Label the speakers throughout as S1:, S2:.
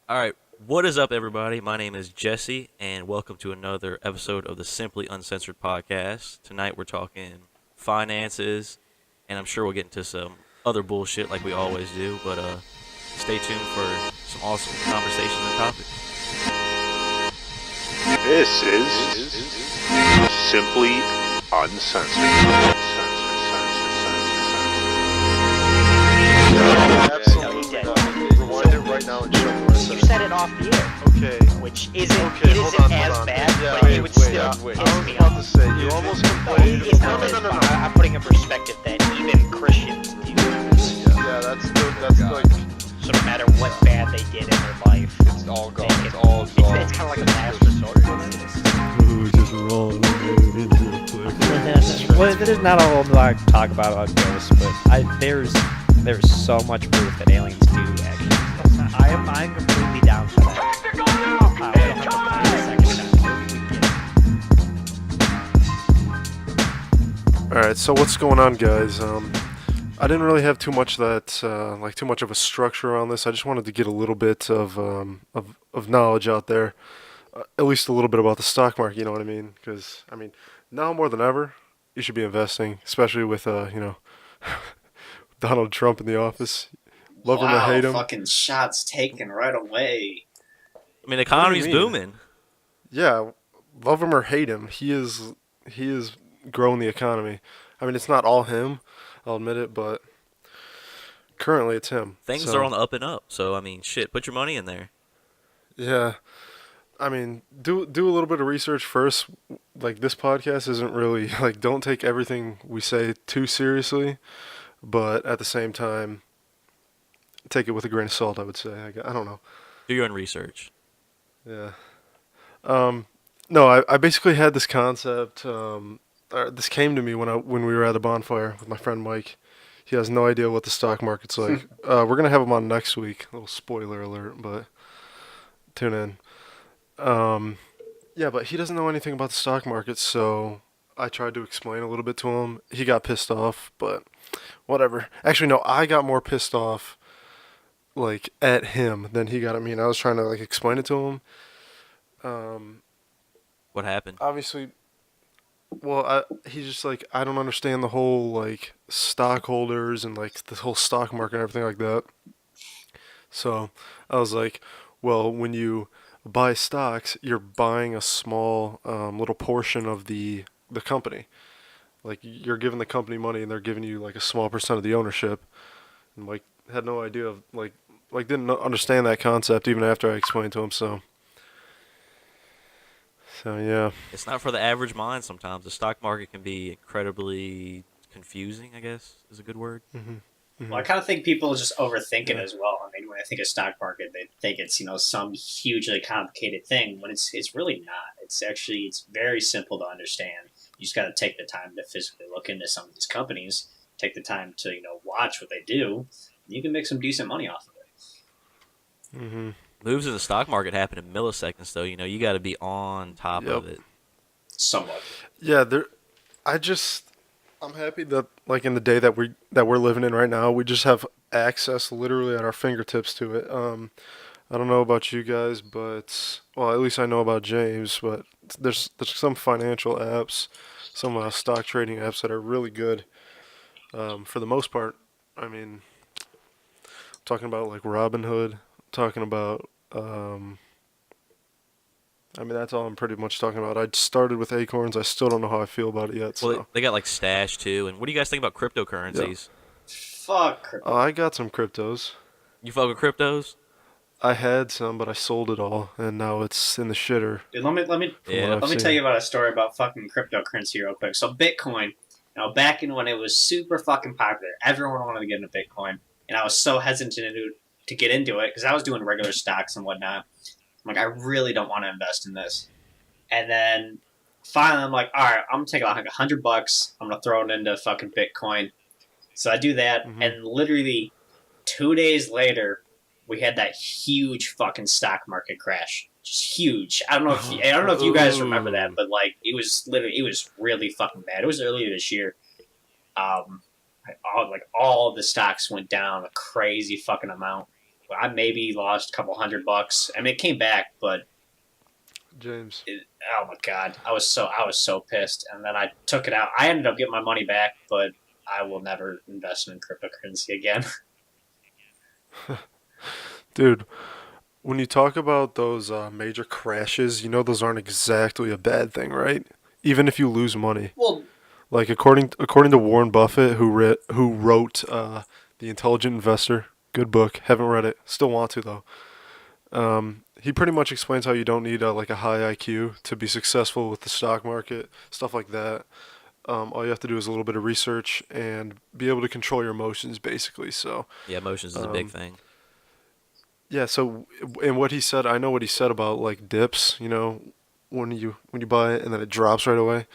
S1: All right, what is up, everybody? My name is Jesse, and welcome to another episode of the Simply Uncensored podcast. Tonight, we're talking finances, and I'm sure we'll get into some other bullshit like we always do. But stay tuned for some awesome conversations and topics.
S2: This is Simply Uncensored.
S3: Absolutely not. Rewind it right now and show me where
S4: You said it off the air,
S3: Okay.
S4: which isn't
S3: Okay,
S4: it
S3: hold
S4: isn't
S3: on,
S4: as
S3: hold on.
S4: bad,
S3: Yeah,
S4: but it would still
S3: I
S4: piss
S3: was
S4: me
S3: about to
S4: off.
S3: say, you almost complained.
S4: It's not as bad. I'm putting in perspective that even Christians do.
S3: Yeah, that's like,
S4: So no matter what bad they did in their life,
S3: it's all gone. It's all gone.
S4: it's kind of like a last resort.
S5: Well, there's not a whole lot to talk about ghosts, but there's so much proof that aliens do actually exist. I'm completely down for that. We don't have to play the second time.
S6: All right, so what's going on, guys? I didn't really have too much too much of a structure on this. I just wanted to get a little bit of knowledge out there, at least a little bit about the stock market. You know what I mean? Because now more than ever, you should be investing, especially with Donald Trump in the office. Love him or hate him.
S7: Fucking shots taken right away.
S1: I mean, the economy's
S6: mean?
S1: booming.
S6: Yeah, love him or hate him, he is growing the economy. I mean, it's not all him, I'll admit it, but currently it's him.
S1: Things
S6: So,
S1: are on the up and up. So I mean, shit, put your money in there.
S6: Yeah, I mean, do a little bit of research first. Like, this podcast isn't really like, don't take everything we say too seriously, but at the same time, take it with a grain of salt. I would say. I don't know.
S1: Do your own research.
S6: Yeah. No, I basically had this concept. This came to me when we were at a bonfire with my friend Mike. He has no idea what the stock market's like. We're gonna have him on next week. A little spoiler alert, but tune in. Yeah, but he doesn't know anything about the stock market, so I tried to explain a little bit to him. He got pissed off, but whatever. Actually, no, I got more pissed off like at him than he got at me, and I was trying to like explain it to him.
S1: What happened?
S6: Obviously, well, he's just like, I don't understand the whole like stockholders and like the whole stock market and everything like that. So I was like, well, when you buy stocks, you're buying a small little portion of the company. Like, you're giving the company money and they're giving you like a small percent of the ownership. And like, had no idea of like didn't understand that concept even after I explained to him. So yeah.
S1: It's not for the average mind. Sometimes the stock market can be incredibly confusing, I guess is a good word.
S7: Well, I kind of think people just overthink it as well. I mean, when I think of stock market, they think it's some hugely complicated thing. When it's really not. It's very simple to understand. You just got to take the time to physically look into some of these companies. Take the time to watch what they do. You can make some decent money off of it.
S1: Moves in the stock market happen in milliseconds, though. You got to be on top of it.
S7: Somewhat.
S6: Yeah, I'm happy that like in the day that we're living in right now, we just have access literally at our fingertips to it. I don't know about you guys, but well, at least I know about James. But there's some financial apps, some stock trading apps that are really good. For the most part, I mean, I'm talking about like Robinhood. Talking about that's all I'm pretty much talking about. I started with Acorns. I still don't know how I feel about it yet. So
S1: Well, they got like Stash too. And what do you guys think about cryptocurrencies?
S7: Fuck. Crypto.
S6: I got some cryptos.
S1: You fuck with cryptos?
S6: I had some, but I sold it all, and now it's in the shitter.
S7: Dude, let me
S1: Yeah.
S7: let me tell you about a story about fucking cryptocurrency real quick. So Bitcoin, back in when it was super fucking popular, everyone wanted to get into Bitcoin, and I was so hesitant to get into it because I was doing regular stocks and whatnot. I'm like, I really don't want to invest in this. And then finally, I'm like, all right, I'm gonna take like $100. I'm gonna throw it into fucking Bitcoin. So I do that, and literally 2 days later, we had that huge fucking stock market crash. Just huge. I don't know if you guys remember that, but like it was really fucking bad. It was earlier this year. All the stocks went down a crazy fucking amount. I maybe lost a couple $100. I mean, it came back, but
S6: James.
S7: oh my god, I was so pissed. And then I took it out. I ended up getting my money back, but I will never invest in cryptocurrency again.
S6: Dude, when you talk about those major crashes, you know those aren't exactly a bad thing, right? Even if you lose money.
S7: Well,
S6: Like according to Warren Buffett, who wrote The Intelligent Investor, good book. Haven't read it. Still want to though. He pretty much explains how you don't need like a high IQ to be successful with the stock market, stuff like that. All you have to do is a little bit of research and be able to control your emotions, basically. So
S1: Yeah, emotions is a big
S6: um,
S1: thing.
S6: yeah. So and what he said, I know what he said about like dips. You know, when you buy it and then it drops right away.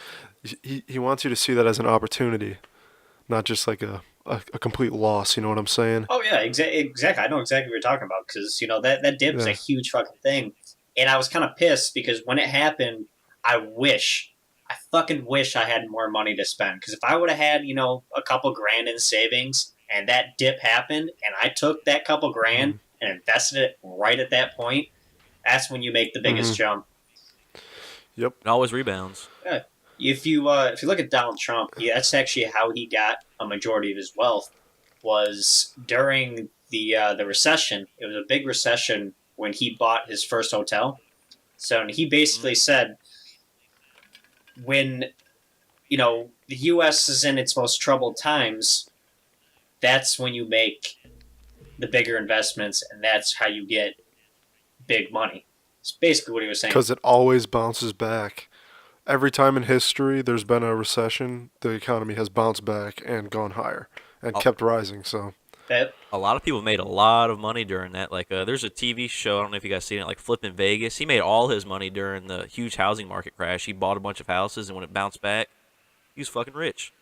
S6: He wants you to see that as an opportunity, not just like a complete loss. You know what I'm saying?
S7: oh yeah, exactly. I know exactly what you're talking about because that dip is a
S6: Yeah.
S7: huge fucking thing, and I was kind of pissed because when it happened, I fucking wish I had more money to spend because if I would have had a couple grand in savings and that dip happened and I took that couple grand and invested it right at that point, that's when you make the biggest jump.
S6: Yep.
S1: It always rebounds.
S7: Yeah. If you look at Donald Trump, that's actually how he got a majority of his wealth was during the recession. It was a big recession when he bought his first hotel. So he basically said when the U.S. is in its most troubled times, that's when you make the bigger investments, and that's how you get big money. It's basically what he was saying.
S6: Because it always bounces back. Every time in history there's been a recession, the economy has bounced back and gone higher and
S1: Oh.
S6: kept rising. So
S7: That
S1: A lot of people made a lot of money during that. Like, there's a TV show, I don't know if you guys seen it, like Flippin' Vegas. He made all his money during the huge housing market crash. He bought a bunch of houses, and when it bounced back, he was fucking rich.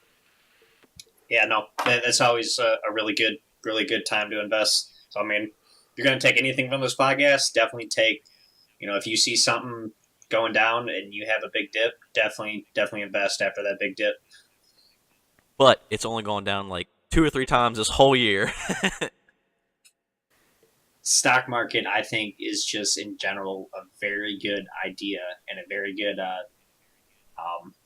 S7: Yeah, no, that's always a really good time to invest. So, I mean, if you're going to take anything from this podcast, definitely take, if you see something going down and you have a big dip, definitely invest after that big dip.
S1: But it's only gone down like 2 or 3 times this whole year.
S7: Stock market, I think, is just in general a very good idea and a very good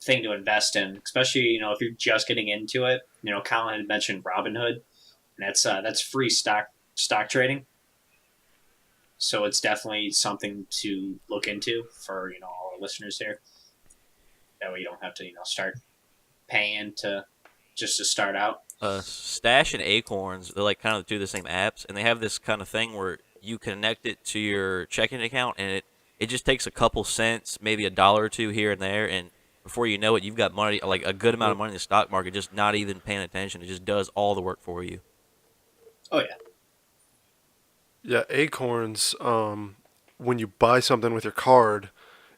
S7: thing to invest in, especially if you're just getting into it. Colin had mentioned Robinhood, and that's free stock trading. So it's definitely something to look into for all our listeners here. That way you don't have to start paying to start out.
S1: Stash and Acorns, they're like kind of two of the same apps, and they have this kind of thing where you connect it to your checking account, and it just takes a couple cents, maybe $1 or 2 here and there, and before you know it, you've got money, like a good amount of money in the stock market, just not even paying attention. It just does all the work for you.
S7: Oh yeah.
S6: yeah, Acorns. When you buy something with your card,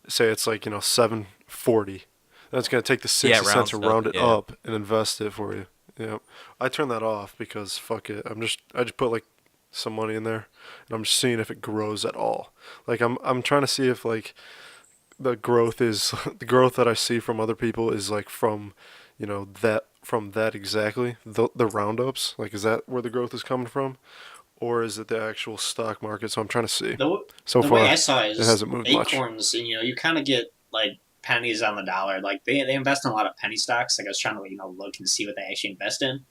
S6: say it's like $7.40, that's gonna take the 60
S1: round
S6: cents and
S1: stuff,
S6: round it
S1: yeah.
S6: up and invest it for you. Yeah, I turn that off because fuck it. I just put like some money in there, and I'm just seeing if it grows at all. Like I'm trying to see if like the growth is the growth that I see from other people is like from that exactly the roundups. Like, is that where the growth is coming from, or is it the actual stock market? So I'm trying to see. So
S7: The
S6: far,
S7: way I saw it is
S6: it hasn't moved much.
S7: Acorns, you kind of get like pennies on the dollar. Like they invest in a lot of penny stocks. Like I was trying to look and see what they actually invest in,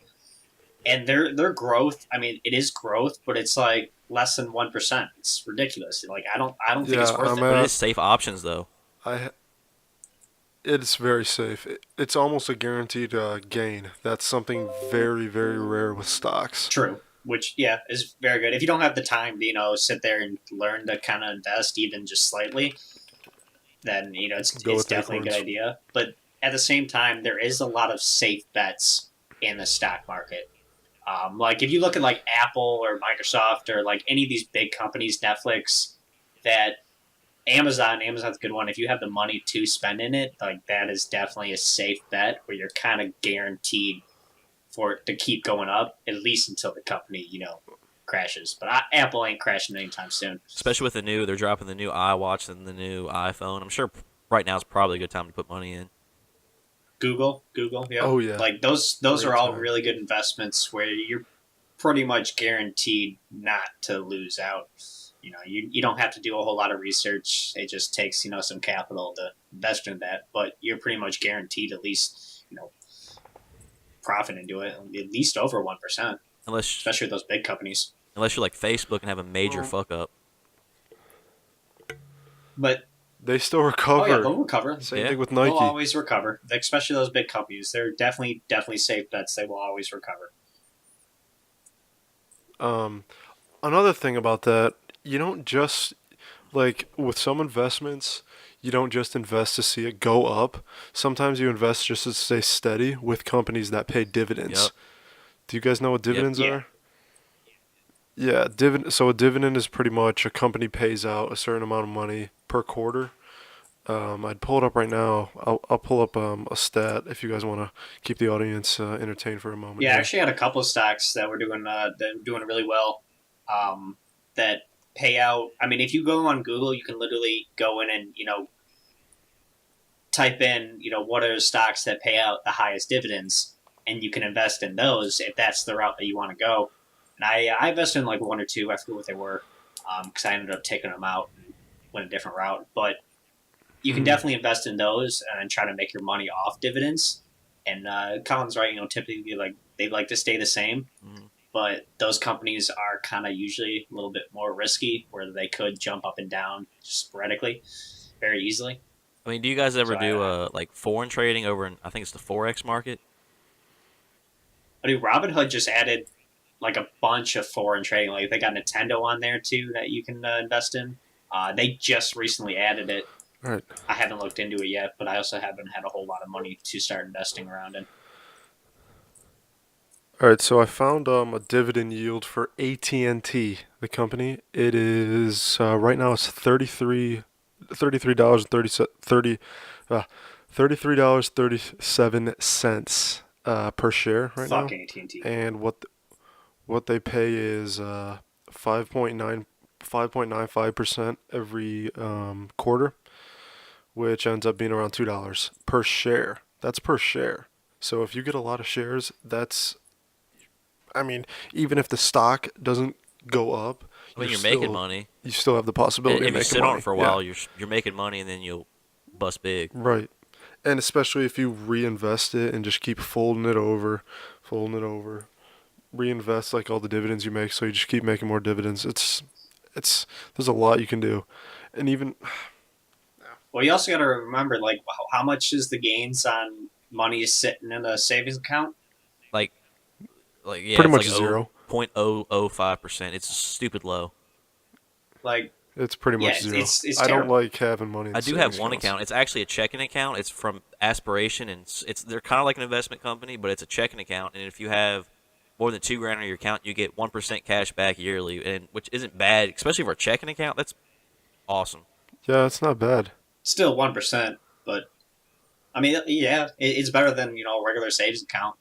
S7: and their growth. I mean, it is growth, but it's like less than 1%. It's ridiculous. Like I don't think it's
S6: Yeah,
S7: worth
S6: I'm
S7: it.
S1: But
S6: at-
S1: it is safe options, though.
S6: It's very safe. It's almost a guaranteed gain. That's something very, very rare with stocks.
S7: True. Which is very good. If you don't have the time to sit there and learn to kind of invest even just slightly, then it's
S6: Go with
S7: definitely a good
S6: Acorns.
S7: idea. But at the same time, there is a lot of safe bets in the stock market. Like if you look at like Apple or Microsoft or like any of these big companies, Netflix, that Amazon's a good one. If you have the money to spend in it, like that is definitely a safe bet where you're kind of guaranteed for it to keep going up at least until the company crashes. But Apple ain't crashing anytime soon.
S1: Especially with they're dropping the new iWatch and the new iPhone. I'm sure right now is probably a good time to put money in.
S7: Google, yeah.
S6: Oh, yeah.
S7: Like those
S6: Great
S7: are all
S6: time.
S7: really good investments where you're pretty much guaranteed not to lose out. You don't have to do a whole lot of research. It just takes some capital to invest in that, but you're pretty much guaranteed at least profit into it, at least over 1%,
S1: Unless
S7: especially those big companies.
S1: you're like Facebook and have a major fuck up.
S7: But
S6: They still
S7: oh
S6: recover.
S7: yeah, they'll recover.
S6: Same
S1: Yeah.
S6: thing with
S7: They'll
S6: Nike.
S7: always recover, especially those big companies. They're definitely safe bets. They will always recover.
S6: Another thing about that, you don't just like with some investments, you don't just invest to see it go up. Sometimes you invest just to stay steady with companies that pay dividends.
S1: Yep.
S6: Do you guys know what dividends
S7: Yeah.
S6: are? Yeah, So a dividend is pretty much a company pays out a certain amount of money per quarter. I'd pull it up right now. I'll pull up a stat if you guys want to keep the audience entertained for a moment.
S7: Yeah, I
S6: here.
S7: actually had a couple of stocks that were doing really well. That pay out. I mean, if you go on Google, you can literally go in and type in what are the stocks that pay out the highest dividends, and you can invest in those if that's the route that you want to go. And I invested in like one or two. I forget what they were, because I ended up taking them out and went a different route. But you can definitely invest in those and try to make your money off dividends. And Colin's right. Typically they like to stay the same.
S1: Mhm.
S7: But those companies are kind of usually a little bit more risky, where they could jump up and down sporadically, very easily.
S1: I mean, do you guys ever
S7: So
S1: do like foreign trading over in, I think it's the Forex market?
S7: I mean, Robinhood just added like a bunch of foreign trading. Like they got Nintendo on there too that you can invest in. They just recently added it.
S6: All right.
S7: I haven't looked into it yet, but I also haven't had a whole lot of money to start investing around in.
S6: All right, so I found a dividend yield for AT&T, the company. It is right now it's $33.37 per share right now.
S7: Fuck AT&T.
S6: And what they pay is 5.95% every quarter, which ends up being around $2 per share. That's per share. So if you get a lot of shares, I mean, even if the stock doesn't go up,
S1: I mean, you're
S6: still-
S1: making money.
S6: You still have the possibility
S1: If
S6: of
S1: you
S6: making
S1: sit
S6: money.
S1: on it for a
S6: Yeah.
S1: while, you're making money, and then you'll bust big.
S6: Right. And especially if you reinvest it and just keep folding it over, reinvest like all the dividends you make, so you just keep making more dividends. It's there's a lot you can do. And even
S7: Well, you also got to remember, like, how much is the gains on money sitting in a savings account?
S1: Like yeah,
S6: Pretty
S1: it's
S6: much
S1: like
S6: zero.
S1: 0.005%. It's stupid low.
S7: Like,
S6: it's pretty
S7: yeah,
S6: much zero.
S7: it's
S6: I don't
S7: terrible.
S6: like having money in
S1: I do have
S6: savings
S1: one
S6: accounts.
S1: account. It's actually a checking account. It's from Aspiration, and they're kind of like an investment company, but it's a checking account. And if you have more than $2,000 on your account, you get 1% cash back yearly, and which isn't bad, especially for a checking account. That's awesome.
S6: Yeah, it's not bad.
S7: Still 1%, but I mean, yeah, it's better than a regular savings account.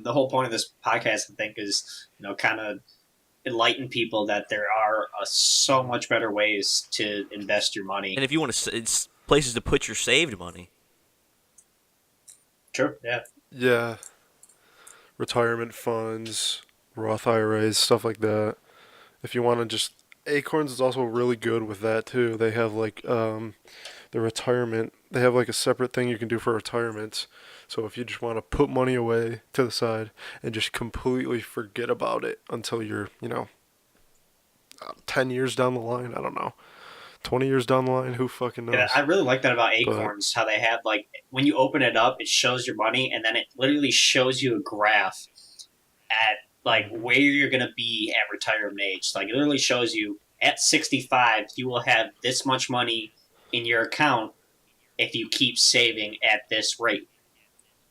S7: The whole point of this podcast, I think, is kind of enlighten people that there are so much better ways to invest your money.
S1: And if you want to, it's places to put your saved money.
S7: True, yeah.
S6: Yeah. Retirement funds, Roth IRAs, stuff like that. If you want to just Acorns is also really good with that too. They have like the retirement. They have like a separate thing you can do for retirement. So if you just want to put money away to the side and just completely forget about it until you're 10 years down the line, I don't know, 20 years down the line, who fucking knows?
S7: Yeah, I really like that about Acorns, how they have, like, when you open it up, it shows your money, and then it literally shows you a graph at, like, where you're going to be at retirement age. Like, it literally shows you at 65, you will have this much money in your account if you keep saving at this rate.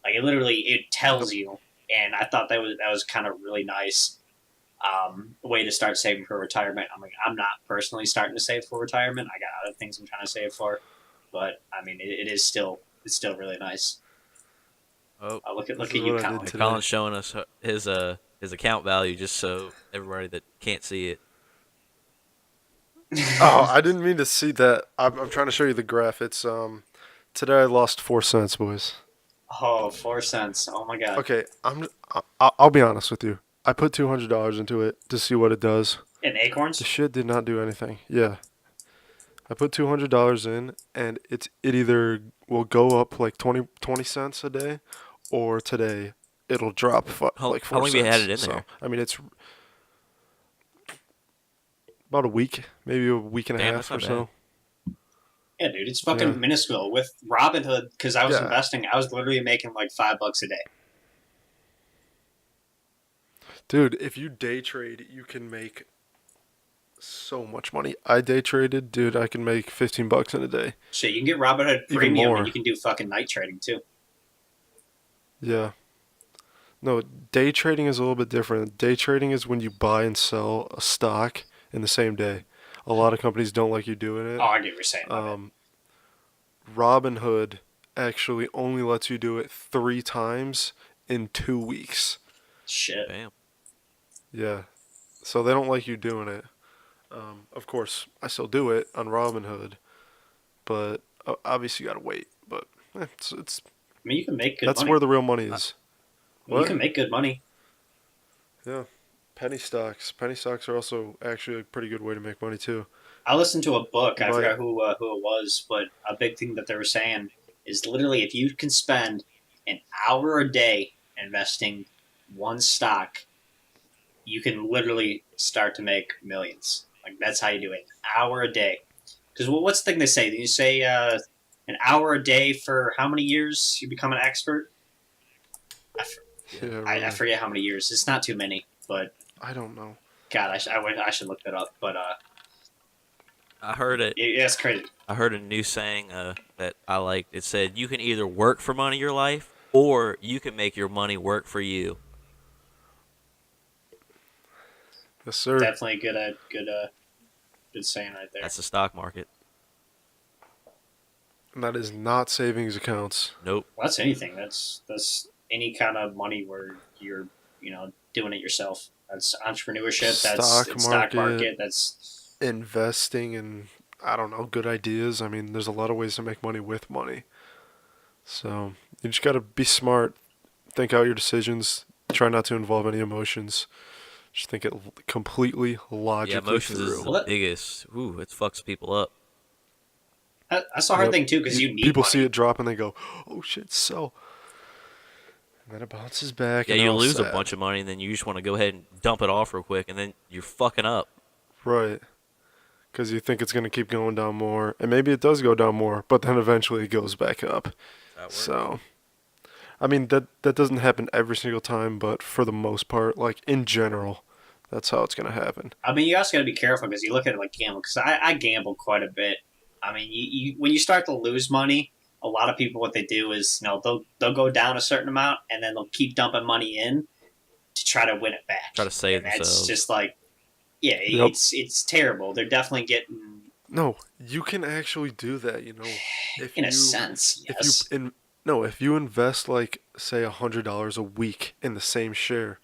S7: Like, it tells you, and I thought that was kind of really nice. Way to start saving for retirement. I'm not personally starting to save for retirement. I got other things I'm trying to save for, but I mean, it's still really nice.
S1: Oh,
S7: Look at
S6: This
S7: you,
S6: is what I
S7: Colin.
S6: did today.
S1: Colin's showing us his account value just so everybody that can't see it.
S6: Oh, I didn't mean to see that. I'm trying to show you the graph. It's today I lost 4 cents, boys.
S7: Oh, 4 cents. Oh my god.
S6: Okay, I'll be honest with you. I put $200 into it to see what it does.
S7: And acorns?
S6: The shit did not do anything. Yeah. I put $200 in, and it either will go up like 20 cents a day, or today it'll drop
S1: How
S6: like 4
S1: long have you had it in
S6: cents.
S1: there?
S6: I mean, it's about a week, maybe a week and a
S1: Damn,
S6: half
S1: that's
S6: or
S1: not
S6: so.
S7: Yeah, dude, it's fucking
S6: Yeah.
S7: minuscule. With Robinhood, because I was
S6: Yeah.
S7: investing, I was literally making like $5 a day.
S6: Dude, if you day trade, you can make so much money. I day traded, dude. I can make $15 in a day.
S7: Shit, you can get Robinhood
S6: Even
S7: Premium
S6: more.
S7: and you can do fucking night trading too.
S6: Yeah. No, day trading is a little bit different. Day trading is when you buy and sell a stock in the same day. A lot of companies don't like you doing it.
S7: Oh, I get what you're saying. my bad.
S6: Robinhood actually only lets you do it 3 times in 2 weeks.
S7: Shit.
S1: Damn.
S6: Yeah. So they don't like you doing it. Of course, I still do it on Robinhood, but obviously you gotta wait. But it's
S7: I mean, you can make good
S6: that's
S7: money.
S6: where the real money is.
S7: You
S6: What?
S7: can make good money.
S6: Yeah. Penny stocks. Penny stocks are also actually a pretty good way to make money too.
S7: I listened to a book. I
S6: Right.
S7: forgot who it was, but a big thing that they were saying is literally if you can spend an hour a day investing one stock, you can literally start to make millions. Like that's how you do it. An hour a day. Because what's the thing they say? You say an hour a day for how many years you become an expert?
S6: Yeah,
S7: I
S6: right.
S7: forget how many years. It's not too many, but
S6: I don't know.
S7: God, I should look that up. But
S1: I heard it.
S7: yeah, it's crazy.
S1: I heard a new saying that I liked. It said, "You can either work for money your life, or you can make your money work for you."
S6: Yes, sir.
S7: Definitely a good saying right there.
S1: That's the stock market.
S6: And that is not savings accounts.
S1: Nope.
S7: Well, that's anything. That's any kind of money where you're doing it yourself. That's entrepreneurship. That's
S6: Stock
S7: stock market.
S6: market.
S7: That's
S6: Investing in, I don't know, good ideas. I mean, there's a lot of ways to make money with money. So you just got to be smart, think out your decisions, try not to involve any emotions. Just think it completely
S1: Yeah,
S6: logically
S1: emotions is
S6: through.
S1: the
S7: What?
S1: biggest. Ooh, it fucks people up.
S7: that's a hard
S6: Yep.
S7: thing too because you need
S6: People
S7: money.
S6: see it drop and they go, "Oh shit, sell." And then it bounces back.
S1: Yeah,
S6: and
S1: you
S6: they're all
S1: lose a
S6: sad.
S1: bunch of money, and then you just want to go ahead and dump it off real quick, and then you're fucking up.
S6: Right. Because you think it's going to keep going down more. And maybe it does go down more, but then eventually it goes back up. So, I mean, that doesn't happen every single time, but for the most part, like in general, that's how it's going to happen.
S7: I mean, you also got to be careful because you look at it like gambling. Because I gamble quite a bit. I mean, you when you start to lose money, a lot of people what they do is they'll go down a certain amount and then they'll keep dumping money in to try to win it back.
S1: Try to save
S7: and that's
S1: themselves.
S7: just like, yeah,
S6: Yep.
S7: it's terrible. They're definitely getting
S6: No, you can actually do that, If
S7: in
S6: you,
S7: a sense,
S6: if
S7: yes.
S6: if you invest like say $100 a week in the same share,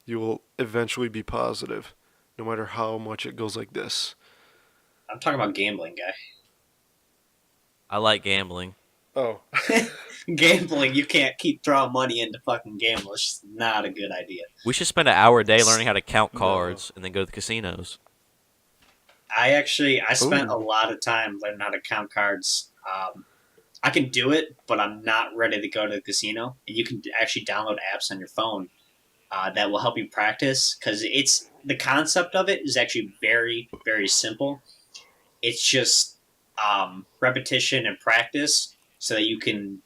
S6: you will eventually be positive, no matter how much it goes like this.
S7: I'm talking about gambling, guy.
S1: I like gambling.
S6: Oh,
S7: Gambling, you can't keep throwing money into fucking gambling. It's just not a good idea.
S1: We should spend an hour a day learning how to count cards and then go to the casinos.
S7: I spent
S6: Ooh.
S7: a lot of time learning how to count cards. I can do it, but I'm not ready to go to the casino. And you can actually download apps on your phone that will help you practice because the concept of it is actually very, very simple. It's just repetition and practice so that you can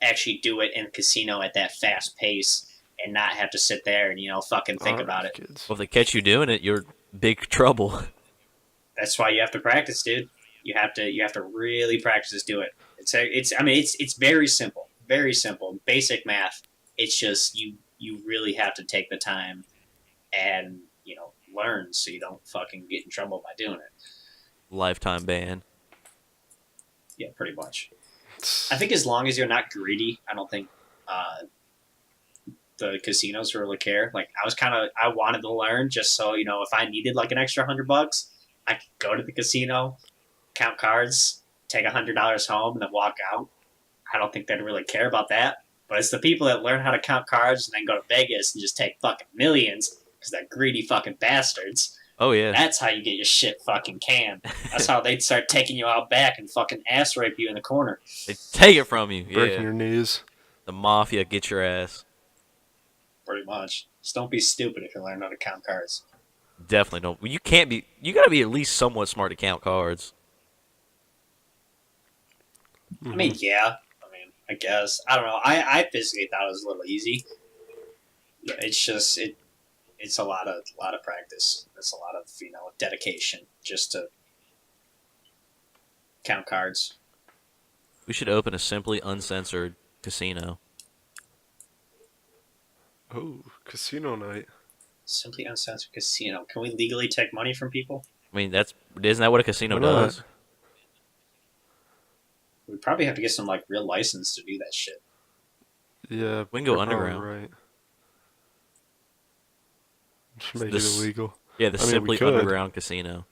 S7: actually do it in the casino at that fast pace and not have to sit there and fucking think
S6: alright,
S7: about it.
S6: kids.
S1: Well, if they catch you doing it, you're big trouble.
S7: That's why you have to practice, dude. You have to really practice to do it. It's very simple, basic math. It's just you really have to take the time and learn so you don't fucking get in trouble by doing it.
S1: Lifetime ban.
S7: Yeah, pretty much. I think as long as you're not greedy, I don't think the casinos really care. Like I wanted to learn just so if I needed like an extra $100, I could go to the casino, count cards, take $100 home, and then walk out. I don't think they'd really care about that. But it's the people that learn how to count cards and then go to Vegas and just take fucking millions because they're greedy fucking bastards.
S1: Oh yeah.
S7: That's how you get your shit fucking canned. That's how they'd start taking you out back and fucking ass rape you in the corner.
S1: They take it from you.
S6: Breaking
S1: Yeah.
S6: your knees.
S1: The mafia get your ass.
S7: Pretty much. Just don't be stupid if you learn how to count cards.
S1: Definitely don't. You can't be. You gotta be at least somewhat smart to count cards.
S7: I mean, yeah. I guess. I don't know. I physically thought it was a little easy. It's just it's a lot of practice. It's a lot of dedication just to count cards.
S1: We should open a Simply Uncensored casino.
S6: Oh, casino night.
S7: Simply Uncensored Casino. Can we legally take money from people?
S1: I mean, isn't that what a casino
S6: Why not?
S1: does?
S7: We probably have to get some like real license to do that shit.
S6: Yeah,
S1: We can go
S6: you're probably
S1: underground.
S6: Right. Just make
S1: This-
S6: it illegal.
S1: Yeah, the
S6: I mean, we
S1: Simply
S6: could.
S1: Underground Casino.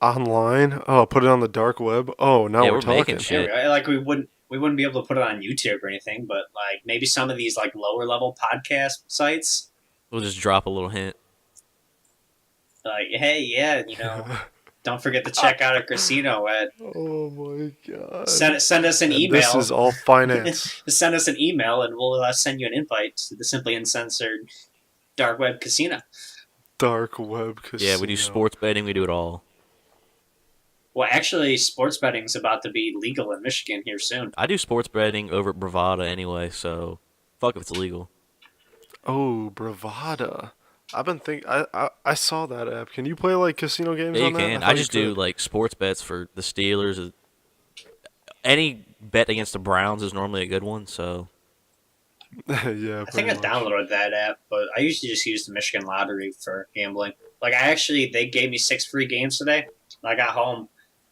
S6: Online? Oh, put it on the dark web? Oh, now
S1: Yeah,
S6: we're
S1: we're
S6: talking.
S1: making shit.
S7: Yeah, like we wouldn't be able to put it on YouTube or anything, but like maybe some of these like lower level podcast sites,
S1: We'll just drop a little hint.
S7: like, hey, yeah, don't forget to check out a casino at
S6: Oh my god.
S7: send us an
S6: And
S7: email.
S6: This is all finance.
S7: Send us an email and we'll send you an invite to the Simply Uncensored Dark Web Casino.
S6: Dark web casino.
S1: Yeah, we do sports betting. We do it all.
S7: Well, actually, sports betting's about to be legal in Michigan here soon.
S1: I do sports betting over at Bravada anyway, so fuck if it's illegal.
S6: Oh, Bravada. I've been I saw that app. Can you play like casino games
S1: Yeah,
S6: on
S1: you
S6: that?
S1: can.
S6: thought
S1: I
S6: you
S1: just do
S6: could.
S1: like sports bets for the Steelers. Any bet against the Browns is normally a good one, so
S6: Yeah,
S7: I think I
S6: pretty much.
S7: downloaded that app, but I usually just use the Michigan Lottery for gambling. Like, they gave me 6 free games today. I got home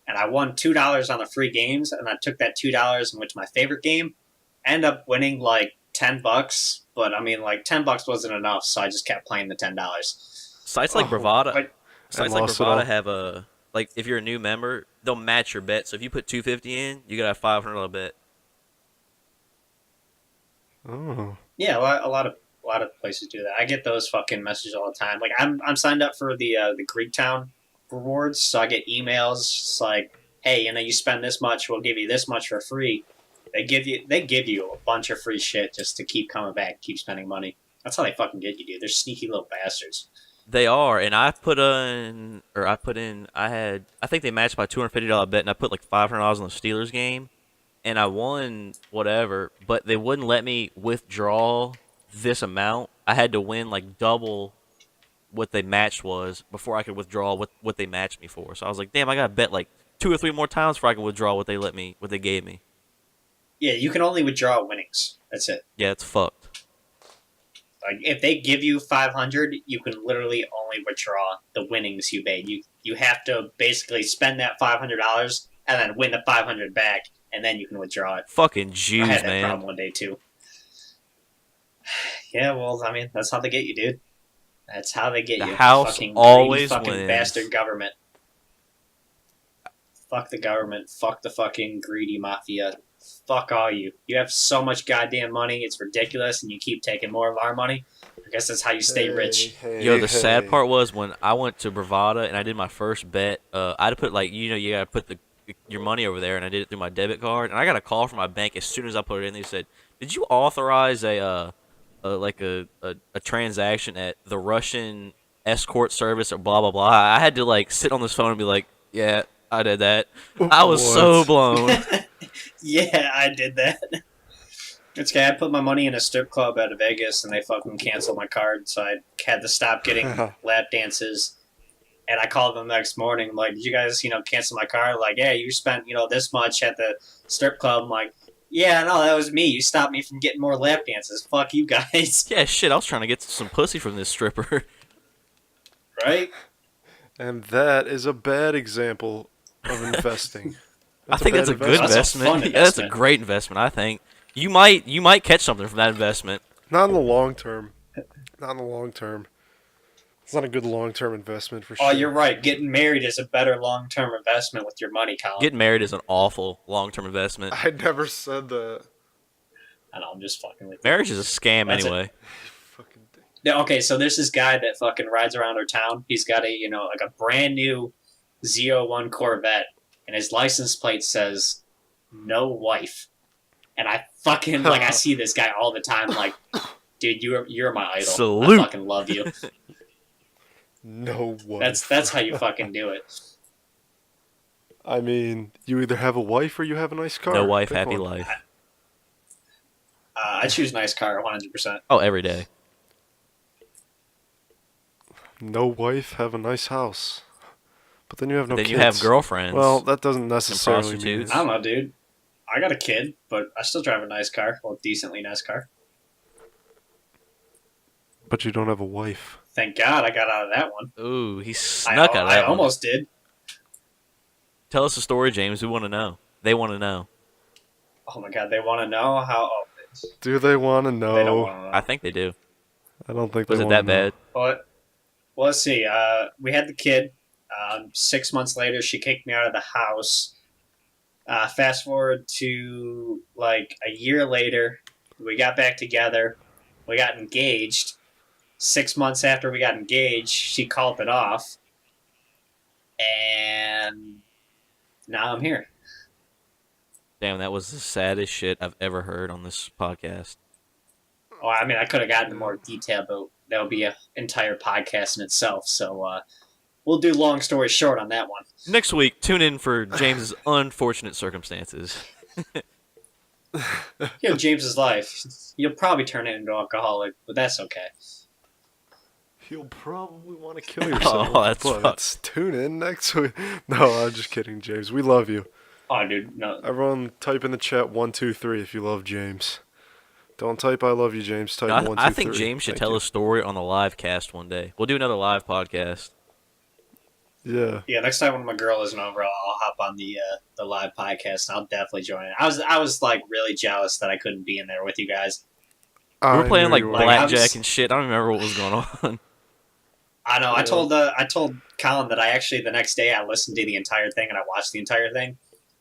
S7: and I won $2 on the free games, and I took that $2 and went to my favorite game. Ended up winning like $10, but I mean, like $10 wasn't enough, so I just kept playing the $10.
S1: sites like
S6: Oh,
S1: Bravada,
S7: but-
S1: sites like
S6: lost it all.
S1: Bravada have a like if you're a new member, they'll match your bet. So if you put $250 in, you got a $500 bet.
S6: Oh.
S7: Yeah, a lot of places do that. I get those fucking messages all the time. Like I'm signed up for the Greektown rewards, so I get emails. It's like, hey, you spend this much, we'll give you this much for free. They give you a bunch of free shit just to keep coming back, keep spending money. That's how they fucking get you, dude. They're sneaky little bastards.
S1: They are, and I think they matched my $250 bet, and I put like $500 on the Steelers game, and I won whatever, but they wouldn't let me withdraw this amount. I had to win like double what they matched was before I could withdraw what they matched me for. So I was like, damn, I gotta bet like 2 or 3 more times before I can withdraw what they gave me.
S7: Yeah, you can only withdraw winnings. That's it.
S1: Yeah, it's fucked.
S7: Like if they give you 500, you can literally only withdraw the winnings you made. You have to basically spend that $500 and then win the 500 back, and then you can withdraw it.
S1: Fucking
S7: I
S1: Jews,
S7: had that
S1: man.
S7: problem one day too. Yeah, well, I mean, that's how they get you, dude. That's how they get
S1: The
S7: you.
S1: house
S7: fucking
S1: always
S7: greedy, fucking
S1: wins.
S7: bastard government. Fuck the government. Fuck the fucking greedy mafia. Fuck all you. You have so much goddamn money, it's ridiculous, and you keep taking more of our money. I guess that's how you stay rich.
S1: Yo, the sad part was when I went to Bravada and I did my first bet. I had to put like you gotta put your money over there, and I did it through my debit card. And I got a call from my bank as soon as I put it in. They said, "Did you authorize a transaction at the Russian escort service or blah blah blah?" I had to like sit on this phone and be like, "Yeah, I did that." I was so
S6: What?
S1: blown.
S7: Yeah, I did that. It's okay. I put my money in a strip club out of Vegas, and they fucking canceled my card, so I had to stop getting lap dances. And I called them the next morning, like, "Did you guys, cancel my card?" Like, "Yeah, you spent, this much at the strip club." I'm like, "Yeah, no, that was me. You stopped me from getting more lap dances. Fuck you guys."
S1: Yeah, shit. I was trying to get some pussy from this stripper.
S7: Right?
S6: And that is a bad example of investing.
S1: I think that's a good
S7: investment. That's a
S1: investment.
S7: fun
S1: Yeah, that's a
S7: investment.
S1: great investment. I think you might catch something from that investment.
S6: Not in the long term. Not in the long term. It's not a good long term investment for sure.
S7: Oh, you're right. Getting married is a better long-term investment with your money, Colin.
S1: Getting married is an awful long-term investment.
S6: I never said that.
S7: I know, I'm just fucking with you.
S1: Marriage is a scam
S7: That's it.
S1: anyway.
S6: Fucking dick.
S7: Yeah, okay, so there's this guy that fucking rides around our town. He's got like a brand new Z01 Corvette, and his license plate says "No wife." And I fucking I see this guy all the time. Like, dude, you're my idol.
S1: Salute.
S7: I fucking love you.
S6: No wife.
S7: That's how you fucking do it.
S6: I mean, you either have a wife or you have a nice car.
S1: No wife,
S6: Pick
S1: happy
S6: one.
S1: life.
S7: I choose nice car 100%.
S1: Oh, every day.
S6: No wife, have a nice house. But then you have no
S1: Then
S6: kids.
S1: you have girlfriends.
S6: Well, that doesn't necessarily mean.
S1: prostitutes.
S7: I don't know, dude. I got a kid, but I still drive a nice car. Well, decently nice car.
S6: But you don't have a wife.
S7: Thank God I got out of that one.
S1: Ooh, he snuck out of
S7: I
S1: that one.
S7: almost did.
S1: Tell us a story, James. We want to know. They want to know.
S7: Oh my God, they want to know how. Oh,
S6: Do they want to
S7: they don't
S6: know?
S7: want to know.
S1: I think they do.
S6: I don't think
S1: Was
S6: they
S1: it
S6: wanna
S1: that
S6: know.
S1: bad?
S7: But well, let's see. We had the kid. 6 months later, she kicked me out of the house. Fast forward to like a year later, we got back together. We got engaged. 6 months after we got engaged, she called it off, and now I'm here.
S1: Damn, that was the saddest shit I've ever heard on this podcast.
S7: Oh, I mean, I could have gotten into more detail, but that would be an entire podcast in itself. So we'll do long story short on that one.
S1: Next week, tune in for James's unfortunate circumstances.
S7: You know, James's life. You'll probably turn it into alcoholic, but that's okay.
S6: You'll probably want to kill yourself.
S1: Oh, that's
S6: but
S1: fucked.
S6: tune in next week. No, I'm just kidding, James. We love you.
S7: Oh, dude, no.
S6: Everyone, type in the chat 1, 2, 3 if you love James. Don't type "I love you, James." Type
S1: No,
S6: 1, 2, 3.
S1: I think James should
S6: Thank
S1: tell
S6: you.
S1: a story on the live cast one day. We'll do another live podcast.
S6: Yeah.
S7: Yeah, next time when my girl isn't over, I'll hop on the live podcast, and I'll definitely join it. I was like really jealous that I couldn't be in there with you guys.
S1: We were playing like
S6: knew you
S7: Like,
S1: blackjack
S7: I'm s-
S1: and shit. I don't remember what was going on.
S7: I know.
S6: Yeah.
S7: I told Colin that I actually the next day I listened to the entire thing and I watched the entire thing,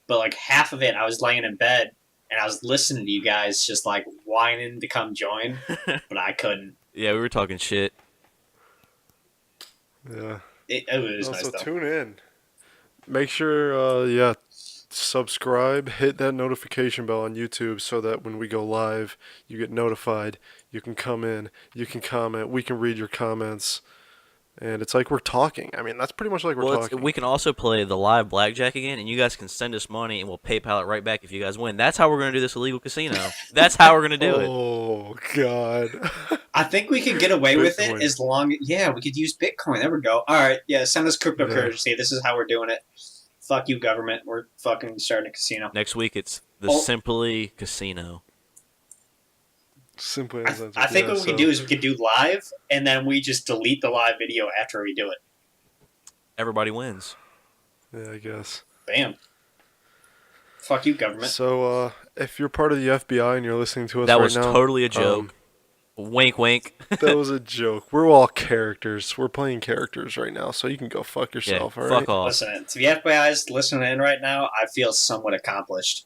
S7: but like half of it I was laying in bed and I was listening to you guys just like whining to come join, but I couldn't.
S1: Yeah, we were talking shit.
S6: Yeah.
S7: It was nice
S6: Also,
S7: though.
S6: tune in. Make sure, subscribe, hit that notification bell on YouTube so that when we go live, you get notified. You can come in, you can comment, we can read your comments, and it's like we're talking. I mean, that's pretty much like we're
S1: Well,
S6: talking.
S1: we can also play the live blackjack again, and you guys can send us money, and we'll PayPal it right back if you guys win. That's how we're going to do this illegal casino. That's how we're going to do it.
S6: Oh, God.
S7: I think we could get away with it
S6: Bitcoin.
S7: as long. Yeah, we could use Bitcoin. There we go. All right, yeah, send us cryptocurrency. This is how we're doing it. Fuck you, government. We're fucking starting a casino.
S1: Next week, it's the
S7: Oh.
S1: Simply Casino.
S6: Simply
S7: I,
S6: uncensored.
S7: I think
S6: Yeah,
S7: what we could do is we could do live, and then we just delete the live video after we do it.
S1: Everybody wins.
S6: Yeah, I guess.
S7: Bam. Fuck you, government.
S6: So, if you're part of the FBI and you're listening to us
S1: That
S6: right
S1: was
S6: now,
S1: totally a joke. Wink, wink.
S6: that was a joke. We're all characters. We're playing characters right now, so you can go fuck
S1: Yeah,
S6: yourself, all
S1: fuck
S6: right?
S1: off.
S7: Listen, to the FBI's listening in right now, I feel somewhat accomplished.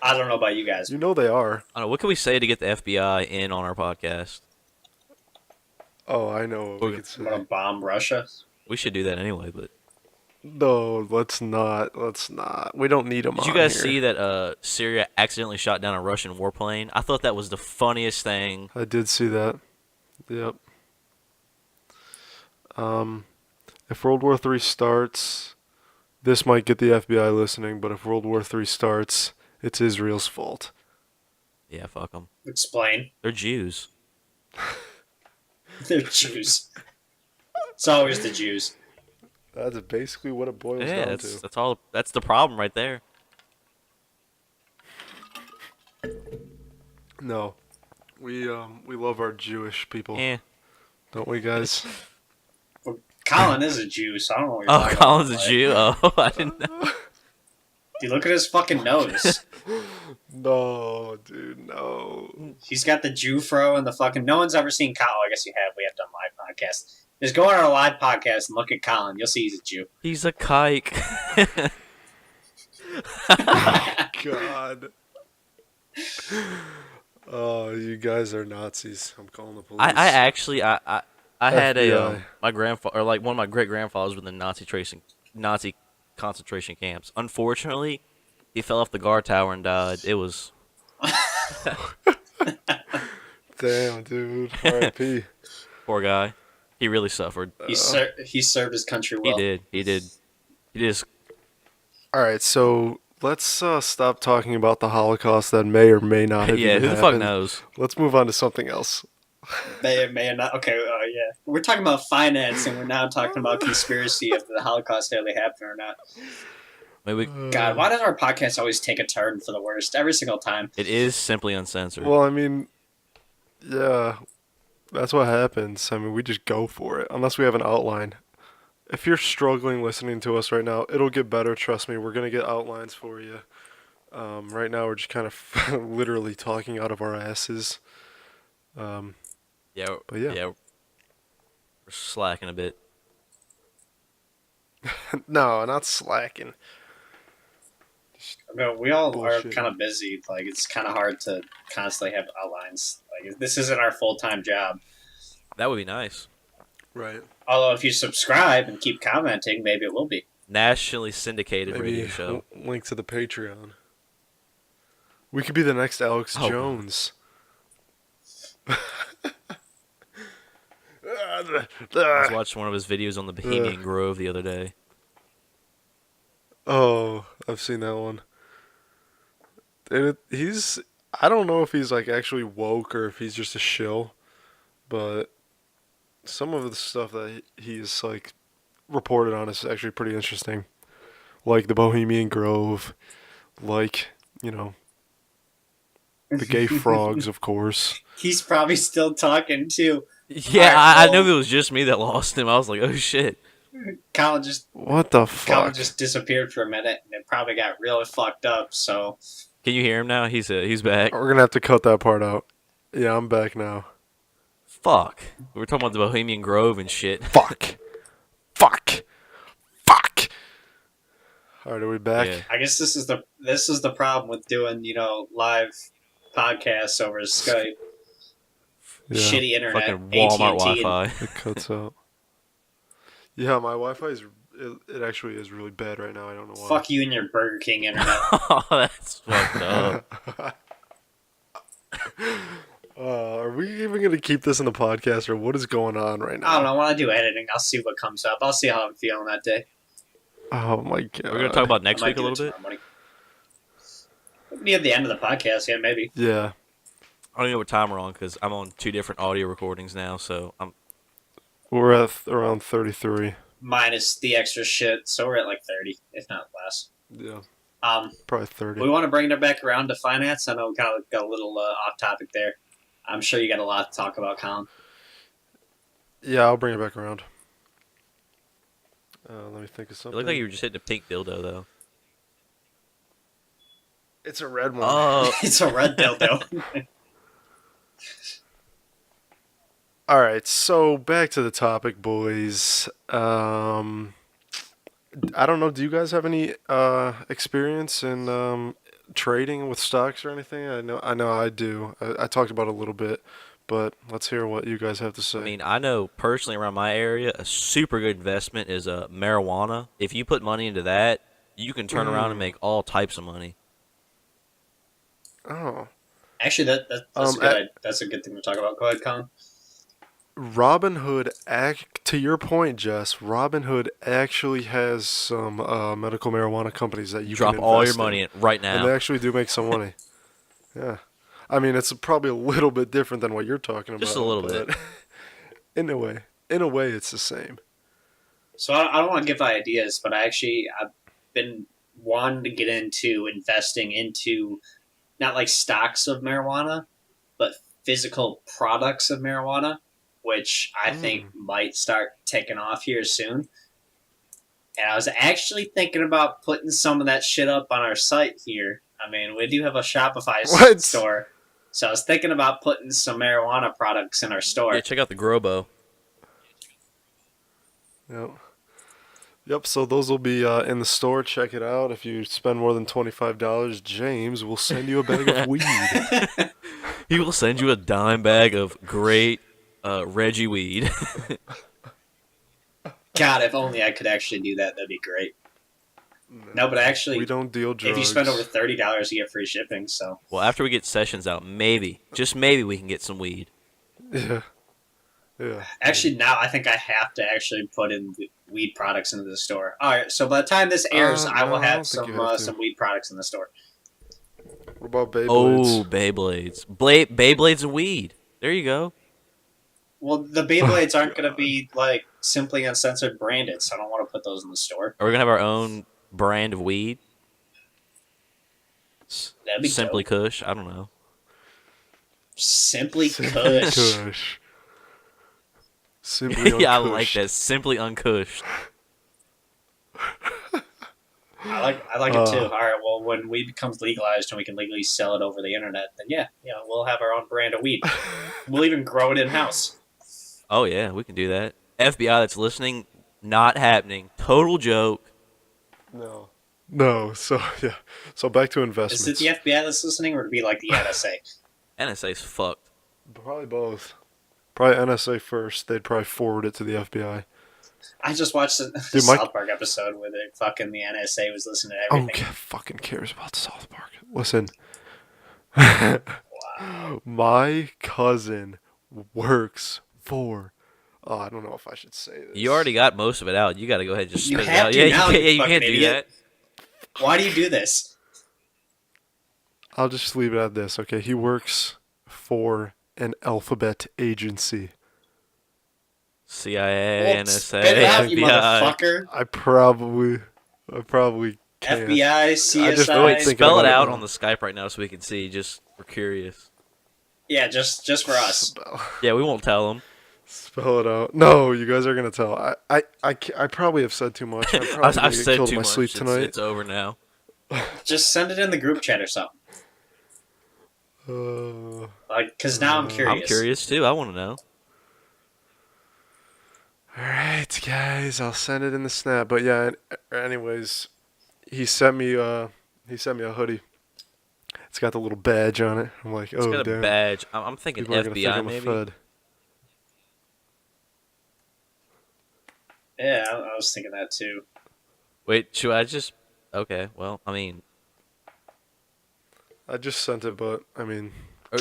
S7: I don't know about you guys.
S6: You know they are.
S1: I don't know, what can we say to get the FBI in on our podcast?
S6: Oh, I know what we
S1: Okay.
S6: could
S7: I'm gonna
S6: say.
S7: bomb Russia.
S1: We should do that anyway, but...
S6: No, let's not. Let's not. We don't need them
S1: Did
S6: on
S1: you guys
S6: here.
S1: see that Syria accidentally shot down a Russian warplane? I thought that was the funniest thing.
S6: I did see that. Yep. If World War III starts, this might get the FBI listening, but if World War III starts, it's Israel's fault.
S1: Yeah, fuck them.
S7: Explain.
S1: They're Jews.
S7: They're Jews. It's always the Jews.
S6: That's basically what it boils
S1: Yeah,
S6: down
S1: that's,
S6: to.
S1: that's all. That's the problem right there.
S6: No. We love our Jewish people,
S1: Yeah.
S6: don't we, guys?
S7: Colin is a Jew, so I don't know what you're
S1: Oh,
S7: talking
S1: Colin's a
S7: about.
S1: Jew. Oh, I didn't know.
S7: Dude, look at his fucking nose.
S6: No, dude, no.
S7: He's got the Jew fro and the fucking. No one's ever seen Colin. I guess you have. We have done live podcasts. Just go on our live podcast and look at Colin. You'll see he's a Jew.
S1: He's a kike.
S6: God. Oh, you guys are Nazis. I'm calling the police.
S1: I actually I had a
S6: FBI.
S1: my grandfather, or like one of my great grandfathers, was in the Nazi concentration camps. Unfortunately, he fell off the guard tower and died. It was
S6: Damn, dude. R.I.P.
S1: poor guy. He really suffered.
S7: He served his country well.
S1: He did. He did. He just
S6: All right, so let's stop talking about the Holocaust that may or may not have
S1: yeah.
S6: even
S1: Who the fuck
S6: happened.
S1: knows?
S6: Let's move on to something else.
S7: May or may not. Okay, yeah. We're talking about finance, and we're now talking about conspiracy if the Holocaust really happened or not.
S1: Maybe
S7: God, why does our podcast always take a turn for the worst every single time?
S1: it is simply uncensored.
S6: Well, I mean, yeah, that's what happens. I mean, we just go for it, unless we have an outline. If you're struggling listening to us right now, it'll get better. Trust me, we're gonna get outlines for you. Right now, we're just kind of literally talking out of our asses.
S1: yeah,
S6: but yeah.
S1: we're slacking a bit.
S6: No, not slacking.
S7: I mean, we all
S6: Bullshit.
S7: are kind of busy. Like, it's kind of hard to constantly have outlines. Like, this isn't our full-time job.
S1: That would be nice.
S6: Right.
S7: Although, if you subscribe and keep commenting, maybe it will be.
S1: Nationally syndicated
S6: Maybe
S1: radio show.
S6: link to the Patreon. We could be the next Alex
S1: Oh.
S6: Jones.
S1: I was watching one of his videos on the Bohemian Grove the other day.
S6: Oh, I've seen that one. And I don't know if he's like actually woke or if he's just a shill, but some of the stuff that he's like reported on is actually pretty interesting. Like the Bohemian Grove, like, you know, the gay frogs, of course.
S7: He's probably still talking, too.
S1: Yeah,
S7: Alright,
S1: I
S7: well-
S1: knew it was just me that lost him. I was like, oh shit.
S7: Colin just
S6: What the fuck?
S7: disappeared for a minute, and it probably got really fucked up, so...
S1: Can you hear him now? He's back.
S6: We're gonna have to cut that part out. Yeah, I'm back now.
S1: Fuck. We were talking about the Bohemian Grove and shit.
S6: Fuck. Fuck. Fuck. Alright, are we back?
S1: Yeah.
S7: I guess this is the problem with doing, live podcasts over Skype.
S6: Yeah,
S7: Shitty internet,
S1: Fucking Walmart
S7: AT&T,
S1: Wi-Fi.
S6: it cuts out. Yeah, my Wi-Fi it actually is really bad right now. I don't know why.
S7: Fuck you and your Burger King internet.
S1: Oh, that's fucked up.
S6: Are we even gonna keep this in the podcast, or what is going on right
S7: I don't
S6: now?
S7: know. When I do editing, I'll see what comes up. I'll see how I'm feeling that day.
S6: Oh my god.
S1: We're gonna talk about next
S7: I might
S1: week a
S7: do it
S1: little bit.
S7: tomorrow morning. Near the end of the podcast, yeah, maybe.
S6: Yeah,
S1: I don't even know what time we're on because I'm on 2 different audio recordings now. So
S6: we're at around 33.
S7: Minus the extra shit, so we're at like 30, if not less.
S6: Yeah,
S7: Um,
S6: probably 30.
S7: we want to bring it back around to finance. I know we kind of got a little off topic there. I'm sure you got a lot to talk about, Colin.
S6: Yeah, I'll bring it back around. Let me think of
S1: it
S6: something.
S1: looked like you were just hitting a pink dildo though.
S6: It's a red one.
S1: Oh,
S7: It's a red dildo.
S6: All right, so back to the topic, boys. I don't know. Do you guys have any experience in trading with stocks or anything? I know I do. I talked about it a little bit, but let's hear what you guys have to say.
S1: I mean, I know personally around my area, a super good investment is marijuana. If you put money into that, you can turn around and make all types of money.
S6: Oh,
S7: Actually, that's a good thing to talk about. Go ahead, Colin.
S6: Robinhood. To your point, Jess. Robinhood actually has some medical marijuana companies that you
S1: Drop
S6: can
S1: all your
S6: invest
S1: money
S6: in,
S1: in right
S6: and they
S1: now.
S6: actually do make some money. Yeah, I mean it's probably a little bit different than what you're talking about.
S1: Just a little bit.
S6: but in a way, it's the same.
S7: So I don't want to give ideas, but I've been wanting to get into investing into not like stocks of marijuana, but physical products of marijuana, which I think might start taking off here soon. And I was actually thinking about putting some of that shit up on our site here. I mean, we do have a Shopify
S6: What?
S7: store. So I was thinking about putting some marijuana products in our store.
S1: Yeah, check out the Grobo.
S6: Yep. Yep, so those will be in the store. Check it out. If you spend more than $25, James will send you a bag of weed.
S1: He will send you a dime bag of great Reggie weed.
S7: God, if only I could actually do that, that'd be great. No, but actually,
S6: We don't deal drugs.
S7: if you spend over $30, you get free shipping. So
S1: Well, after we get Sessions out, maybe, just maybe, we can get some weed.
S6: Yeah. Yeah.
S7: actually, now I think I have to actually put in weed products into the store. All right, so by the time this airs, I will
S6: no, I
S7: have
S6: don't think you have to.
S7: some weed products in the store.
S6: What about Beyblades?
S1: Oh, Beyblades. Beyblades and weed. There you go.
S7: Well, the Beyblades aren't going to be like Simply Uncensored branded, so I don't want to put those in the store.
S1: Are we going to have our own brand of weed?
S7: That'd be
S1: Simply
S7: dope.
S1: Kush? I don't know.
S7: Simply Kush.
S6: Kush. Simply
S1: Yeah, I like
S6: Unkushed.
S1: that. Simply uncushed.
S7: I like it too. All right, well, when weed becomes legalized and we can legally sell it over the internet, then yeah, we'll have our own brand of weed. We'll even grow it in house.
S1: Oh, yeah, we can do that. FBI that's listening, not happening. Total joke.
S6: No. No, so yeah. So back to
S7: Is
S6: investments.
S7: it the FBI that's listening, or would it be like the NSA?
S1: NSA's fucked.
S6: Probably both. Probably NSA first. They'd probably forward it to the FBI.
S7: I just watched the
S6: Dude, Mike-
S7: South Park episode where the NSA was listening to
S6: Oh,
S7: everything.
S6: fucking cares about South Park. Listen. My cousin works for. Oh, I don't know if I should say this.
S1: You already got most of it out. You got to go ahead and just
S7: You
S1: spit it
S7: have
S1: out.
S7: to
S1: Yeah,
S7: now,
S1: you can't,
S7: you
S1: you can't
S7: fucking
S1: do
S7: idiot.
S1: that.
S7: Why do you do this?
S6: I'll just leave it at this, okay? He works for an alphabet agency.
S1: CIA,
S7: Well,
S1: NSA,
S7: spit it out, you
S1: FBI.
S7: motherfucker.
S6: I probably can't.
S7: FBI, CSI.
S6: just
S1: Oh, wait,
S6: thinking
S1: spell it
S6: about it
S1: out
S6: now.
S1: on the Skype right now so we can see. Just we're curious.
S7: Yeah, just for us.
S1: Yeah, we won't tell them.
S6: Spell it out. No, you guys are gonna tell. I probably have said too much. I'm probably gonna
S1: I've
S6: get
S1: said
S6: killed
S1: too
S6: in my
S1: much.
S6: sleep tonight.
S1: It's over now.
S7: Just send it in the group chat or something. Like, because now I'm curious.
S1: I'm curious too. I want to know.
S6: All right, guys, I'll send it in the snap. But yeah, anyways, he sent me a hoodie. It's got the little badge on it. I'm like,
S1: It's
S6: oh
S1: got a
S6: damn.
S1: badge. I'm thinking
S6: People are gonna think
S1: FBI
S6: I'm a
S1: maybe.
S6: Fed.
S7: Yeah, I was thinking that too.
S1: Wait, should I just? Okay, well, I mean,
S6: I just sent it, but I mean,
S1: or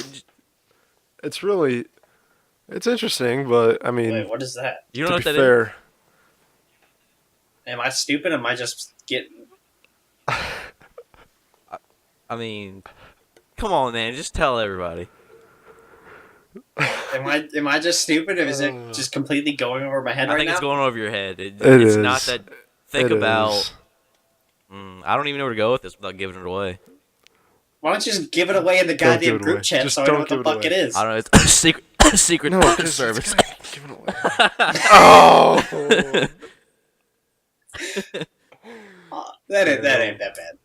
S6: it's interesting, but I mean,
S7: Wait, what is that?
S1: you don't know
S6: to
S1: what
S6: be
S1: that is?
S6: fair,
S7: Am I stupid? Am I just getting?
S1: I mean, come on, man, just tell everybody.
S7: Am I just stupid, or is it just completely going over my head
S1: I
S7: right
S1: think
S7: now?
S1: it's going over your head.
S6: It
S1: It's not
S6: is.
S1: that. Think
S6: It
S1: about.
S6: is.
S1: I don't even know where to go with this without giving it away.
S7: Why don't you just give it away in the
S6: Don't
S7: goddamn
S6: give it
S7: group
S6: away.
S7: chat
S6: Just
S7: so I know
S6: don't
S7: what the
S6: give it
S7: fuck it
S6: away.
S7: is?
S1: I don't know. It's a secret. Secret
S6: No,
S1: fucking
S6: 'cause it's
S1: service.
S6: gonna get given away. Oh,
S7: That ain't that bad.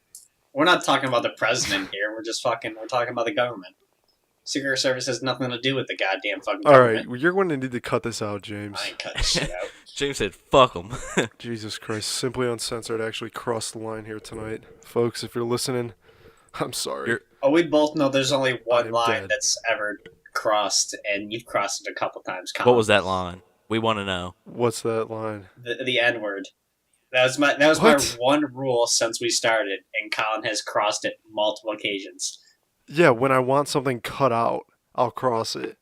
S7: We're not talking about the president here. We're talking about the government. Secret Service has nothing to do with the goddamn fucking
S6: all
S7: government.
S6: right. You're going to need to cut this out, James.
S7: I ain't cutting shit out.
S1: James said, "Fuck them."
S6: Jesus Christ! Simply Uncensored actually crossed the line here tonight, folks. If you're listening, I'm sorry.
S1: You're-
S7: Oh, we both know there's only
S6: I
S7: one
S6: am
S7: line
S6: dead.
S7: that's ever crossed, and you've crossed it a couple times. Colin.
S1: What was that line? We want to know.
S6: What's that line?
S7: The N word? That was my
S6: What?
S7: one rule since we started, and Colin has crossed it multiple occasions.
S6: Yeah, when I want something cut out, I'll cross it.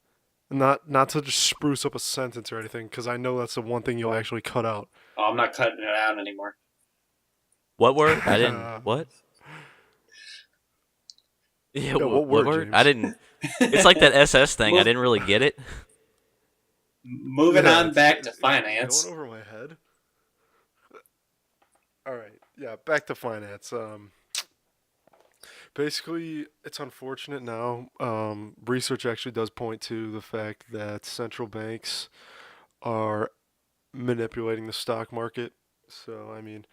S6: Not to just spruce up a sentence or anything, because I know that's the one thing you'll actually cut out.
S7: Oh, I'm not cutting it out anymore.
S1: What word? I didn't. What? Yeah,
S6: Yeah,
S1: what,
S6: what word,
S1: word?
S6: James?
S1: I didn't. It's like that SS thing. I
S7: Well-
S1: didn't really get it.
S7: Moving
S6: Yeah,
S7: on back to
S6: it's
S7: finance.
S6: Going over my head. All right, yeah, back to finance. Basically, it's unfortunate now. Research actually does point to the fact that central banks are manipulating the stock market. So, I mean,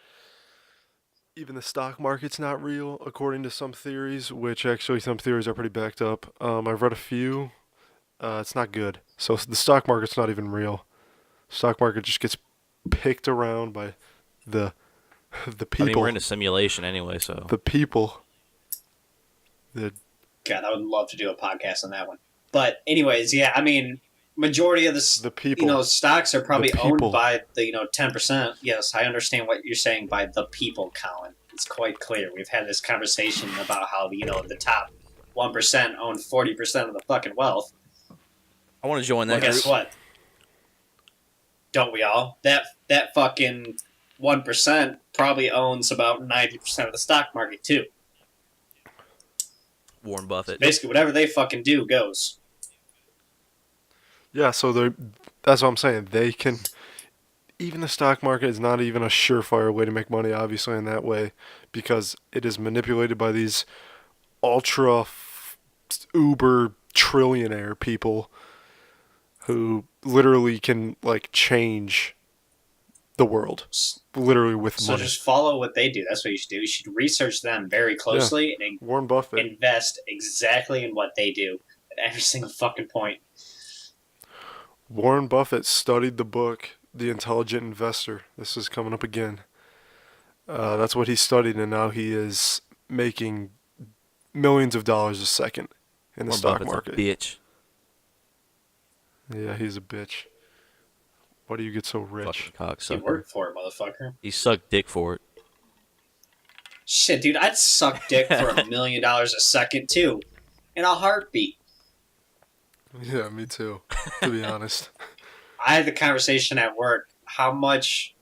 S6: even the stock market's not real, according to some theories, which actually some theories are pretty backed up. I've read a few. It's not good. So the stock market's not even real. Stock market just gets picked around by the
S1: I mean,
S6: people,
S1: we're in a simulation anyway, so
S6: the people, the
S7: God, I would love to do a podcast on that one. But anyways, yeah, I mean, majority of
S6: the people.
S7: stocks are probably
S6: The people.
S7: owned by the 10%. Yes, I understand what you're saying by the people, Colin. It's quite clear. We've had this conversation about how the top 1% own 40% of the fucking wealth.
S1: I want to join
S7: Well,
S1: that.
S7: guess
S1: group.
S7: what? Don't we all? That fucking 1% probably owns about 90% of the stock market too.
S1: Warren Buffett.
S7: Basically, whatever they fucking do goes.
S6: Yeah, so that's what I'm saying. They can. Even the stock market is not even a surefire way to make money, obviously, in that way, because it is manipulated by these uber trillionaire people who literally can like change the world, literally with
S7: So
S6: money.
S7: just follow what they do. That's what you should do. You should research them very closely and
S6: Warren Buffett.
S7: invest exactly in what they do at every single fucking point.
S6: Warren Buffett studied the book The Intelligent Investor. This is coming up again. That's what he studied, and now he is making millions of dollars a second in the
S1: Warren
S6: stock
S1: Buffett's
S6: market.
S1: a bitch.
S6: Yeah, he's a bitch. Why do you get so rich?
S1: Fucking
S7: You
S1: cocksucker.
S7: work for it, motherfucker.
S1: He sucked dick for it.
S7: Shit, dude, I'd suck dick for $1 million a second too, in a heartbeat.
S6: Yeah, me too, to be honest.
S7: I had the conversation at work. How much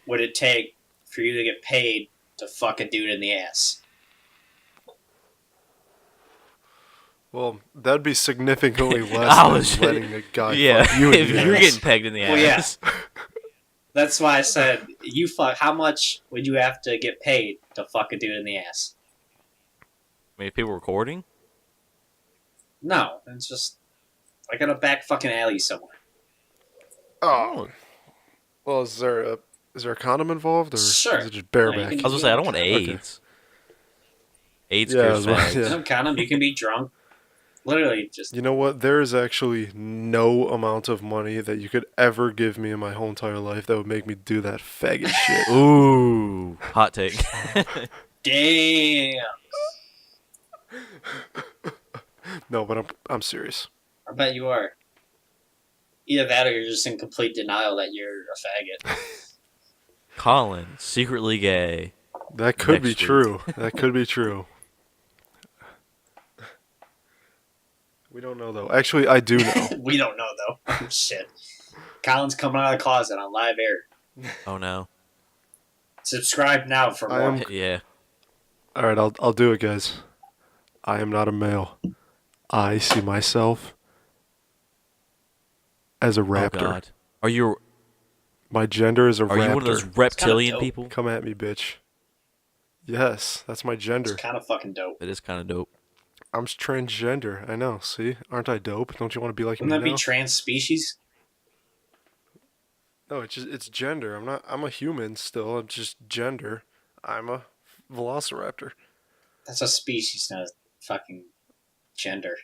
S7: would it take for you to get paid to fuck a dude in the ass?
S6: Well, that'd be significantly less
S1: I
S6: than
S1: was-
S6: letting a guy
S1: Yeah,
S6: fuck you in
S1: if
S6: the
S1: you're
S6: ass.
S1: getting pegged in the
S7: Well, yeah.
S1: ass.
S7: That's why I said, you fuck. How much would you have to get paid to fuck a dude in the ass?
S1: I mean, people recording?
S7: No, it's just like in a back fucking alley somewhere.
S6: Oh. Well, is there a condom involved, or
S7: Sure.
S6: is it just bareback?
S7: No, you
S1: I was gonna say I don't want
S6: Okay.
S1: AIDS. AIDS
S6: Yeah,
S1: cures
S6: as well,
S1: fags.
S6: yeah.
S7: Some condom, you can be drunk. Literally, just
S6: You know what? There is actually no amount of money that you could ever give me in my whole entire life that would make me do that faggot shit.
S1: Ooh, hot take.
S7: damn.
S6: No, but I'm serious.
S7: I bet you are. Either that, or you're just in complete denial that you're a faggot.
S1: Colin, secretly gay.
S6: That could be
S1: Next week.
S6: true. That could be true. We don't know though. Actually, I do know.
S7: We don't know though. Oh, shit. Colin's coming out of the closet on live air.
S1: Oh no.
S7: Subscribe now for
S6: I
S7: more.
S6: am-
S1: Yeah.
S6: All right, I'll do it, guys. I am not a male. I see myself as a
S1: Oh
S6: raptor.
S1: God. Are you
S6: My gender is a
S1: are
S6: raptor.
S1: you one of those reptilian
S7: dope.
S1: people?
S6: Come at me, bitch. Yes, that's my
S7: It's
S6: gender.
S7: kind of fucking dope.
S1: It is kind of dope.
S6: I'm transgender. I know. See, aren't I dope? Don't you want to be like
S7: Wouldn't
S6: me
S7: that be
S6: now?
S7: trans species?
S6: No, it's gender. I'm a human still. I'm just gender. I'm a velociraptor.
S7: That's a species, not a fucking gender.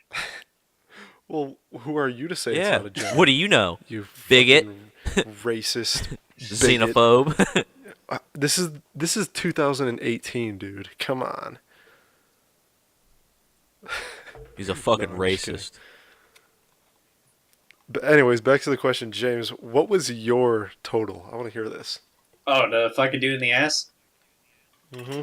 S6: Well, who are you to say it's
S1: Yeah.
S6: not a gender?
S1: What do you know?
S6: You
S1: Bigot.
S6: fucking racist. bigot.
S1: Xenophobe.
S6: This is 2018, dude. Come on.
S1: He's a fucking
S6: No, I'm just
S1: racist.
S6: But anyways, back to the question, James. What was your total? I want to hear this.
S7: Oh, the fucking dude in the ass?
S6: Mm-hmm.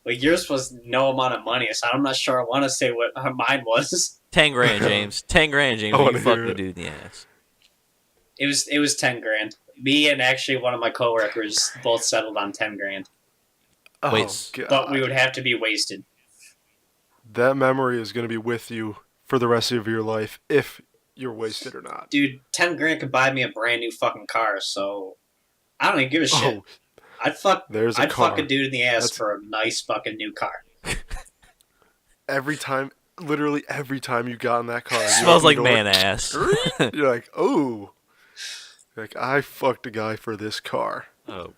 S7: Well, yours was no amount of money, so I'm not sure I want to say what mine was.
S1: 10 grand, James. 10 grand, James.
S6: I
S1: when
S6: wanna
S1: You fuck
S6: hear
S1: the
S6: it.
S1: dude in the ass.
S7: It was 10 grand. Me and actually one of my coworkers both settled on 10 grand,
S6: Oh,
S1: Wait,
S6: God.
S7: but we would have to be wasted.
S6: That memory is going to be with you for the rest of your life if you're wasted or not.
S7: Dude, 10 grand could buy me a brand new fucking car, so I don't even give a shit.
S6: Oh,
S7: I'd fuck
S6: there's a
S7: I'd
S6: car.
S7: fuck a dude in the ass
S6: That's-
S7: for a nice fucking new car.
S6: Every time, literally every time you got in that car, you
S1: Smells like
S6: opened the door,
S1: man ass.
S6: You're like, oh. Like, I fucked a guy for this car.
S1: Oh,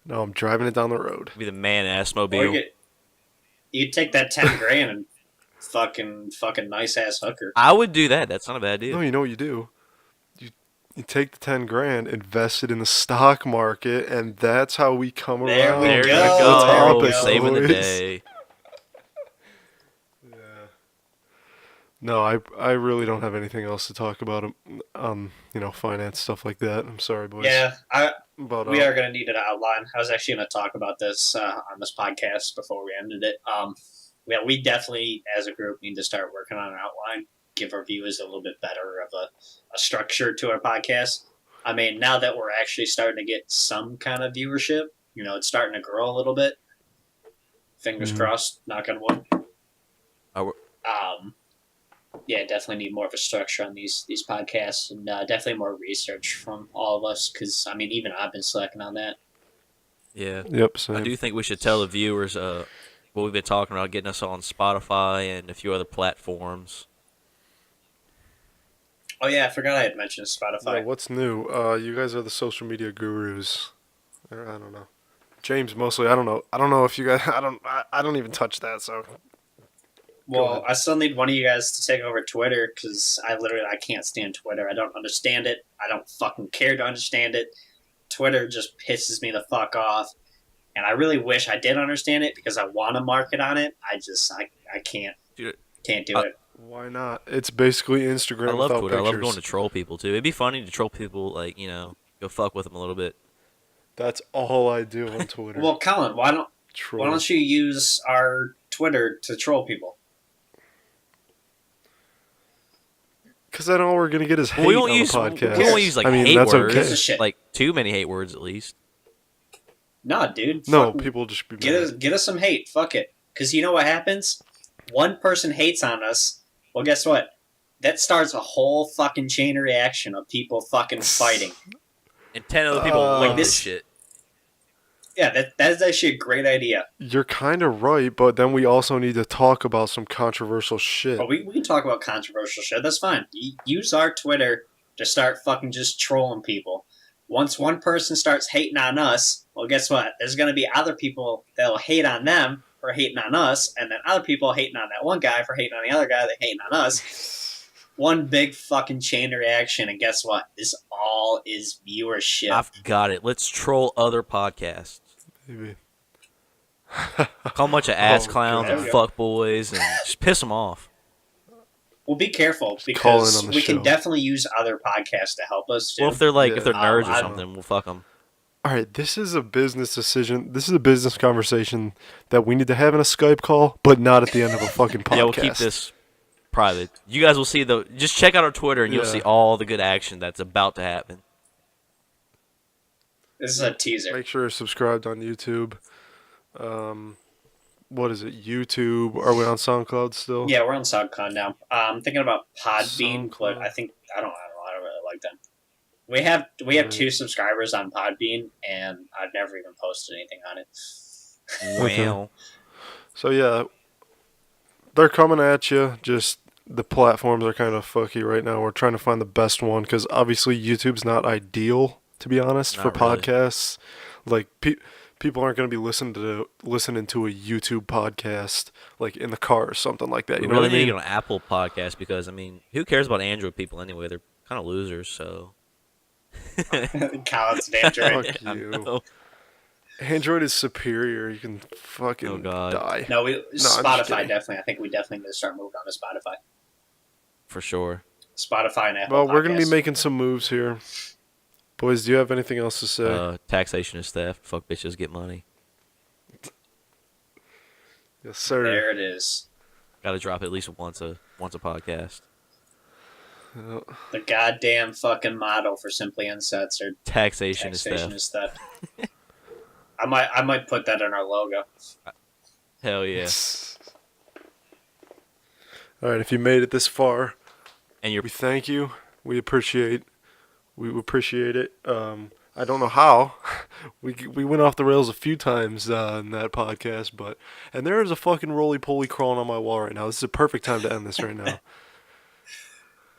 S6: Now I'm driving it down the road.
S1: be the man ass
S7: Or
S1: mobile.
S7: you take that 10 grand and fucking nice ass hooker.
S1: I would do that. That's not a bad
S6: No,
S1: deal.
S6: you know what you do? You take the 10 grand, invest it in the stock market, and that's how we come
S7: There
S6: around.
S7: we
S1: There you
S7: go,
S6: back to
S1: go.
S6: the
S7: there we
S6: topic,
S7: go.
S1: Saving the
S6: boys.
S1: day.
S6: Yeah. No, I really don't have anything else to talk about. Finance stuff like that. I'm sorry, boys.
S7: Yeah,
S6: But
S7: we are going to need an outline. I was actually going to talk about this on this podcast before we ended it. Yeah, we definitely, as a group, need to start working on an outline, give our viewers a little bit better of a structure to our podcast. I mean, now that we're actually starting to get some kind of viewership, it's starting to grow a little bit. Fingers crossed, knock on wood. Yeah, definitely need more of a structure on these podcasts, and definitely more research from all of us, because, I mean, even I've been slacking on that.
S1: Yeah.
S6: Yep, same.
S1: I do think we should tell the viewers what we've been talking about, getting us on Spotify and a few other platforms.
S7: Oh, yeah, I forgot I had mentioned Spotify.
S6: Yeah, what's new? You guys are the social media gurus. I don't know. James mostly. I don't know. I don't know if you guys. I don't even touch that. So.
S7: Well, I still need one of you guys to take over Twitter, because I can't stand Twitter. I don't understand it. I don't fucking care to understand it. Twitter just pisses me the fuck off. And I really wish I did understand it, because I want to market on it. I can't.
S1: Dude,
S7: Can't do it.
S6: Why not? It's basically Instagram
S1: I love
S6: without
S1: Twitter.
S6: pictures.
S1: I love going to troll people too. It'd be funny to troll people, like, go fuck with them a little bit.
S6: That's all I do on Twitter.
S7: Well, Colin, why
S6: Troll.
S7: don't you use our Twitter to troll people?
S6: Because I know we're gonna get his hate
S1: Well, we won't
S6: on
S1: use
S6: the podcast.
S1: we won't use like
S6: I mean,
S1: hate
S6: that's
S1: words,
S6: okay.
S7: This is shit.
S1: like too many hate words at least.
S7: Nah, dude.
S6: No,
S7: fucking
S6: people just be
S7: get us some hate. Fuck it. Because you know what happens? One person hates on us. Well, guess what? That starts a whole fucking chain reaction of people fucking fighting.
S1: And 10 other people
S6: Like
S1: love this
S7: this-
S1: shit.
S7: Yeah, that's actually a great idea.
S6: You're kind of right, but then we also need to talk about some controversial shit.
S7: But we can talk about controversial shit. That's fine. Use our Twitter to start fucking just trolling people. Once one person starts hating on us, well, guess what? There's going to be other people that'll hate on them for hating on us, and then other people hating on that one guy for hating on the other guy that hating on us. One big fucking chain reaction, and guess what? This all is viewership.
S1: I've got it. Let's troll other podcasts.
S6: Maybe.
S1: Call a bunch of ass
S6: Oh,
S1: clowns
S7: God.
S1: and fuck boys and just piss them off.
S7: Well, be careful,
S6: call in
S7: because
S6: on the
S7: we
S6: show.
S7: can definitely use other podcasts to help us, too.
S1: Well, if they're like
S6: Yeah.
S1: if they're nerds or
S7: I-
S1: something, we'll fuck them.
S6: All right, this is a business decision. This is a business conversation that we need to have in a Skype call, but not at the end of a fucking podcast.
S1: Yeah, we'll keep this private. You guys will see just check out our Twitter and you'll
S6: Yeah.
S1: see all the good action that's about to happen.
S7: This is a teaser.
S6: Make sure you're subscribed on YouTube. What is it? YouTube? Are we on SoundCloud still?
S7: Yeah, we're on SoundCloud now. I'm thinking about Podbean, but
S6: SoundCloud.
S7: I don't really like them. We have
S6: Right.
S7: 2 subscribers on Podbean, and I've never even posted anything on it.
S1: Well,
S6: So yeah, they're coming at you. Just the platforms are kind of fucky right now. We're trying to find the best one because obviously YouTube's not ideal, to be honest, for
S1: Not really.
S6: podcasts. Like people aren't going to be listening to a YouTube podcast like in the car or something like that.
S1: we
S6: You know
S1: really
S6: what I
S1: need
S6: mean?
S1: to get on Apple Podcast because, I mean, who cares about Android people anyway? They're kind of losers, so.
S7: Colin's an Android.
S6: Fuck
S1: I
S6: you.
S1: know.
S6: Android is superior. You can fucking
S1: Oh, God.
S6: die.
S7: No,
S6: just
S7: Spotify
S6: kidding.
S7: definitely. I think we definitely need to start moving on to Spotify.
S1: For sure.
S7: Spotify and Apple
S6: Well, we're going to be
S7: Podcasts.
S6: making some moves here. Boys, do you have anything else to say?
S1: Taxation is theft. Fuck bitches, get money.
S6: Yes, sir.
S7: There it is.
S1: Got to drop at least once a podcast.
S6: Yeah.
S7: The goddamn fucking motto for Simply Uncensored.
S1: Taxation
S7: Taxation
S1: is theft.
S7: is theft. I might put that in our logo.
S1: Hell yeah.
S6: All right, if you made it this far,
S1: And you're
S6: we thank you. We appreciate it. I don't know how. We went off the rails a few times in that podcast, and there is a fucking roly-poly crawling on my wall right now. This is a perfect time to end this right now.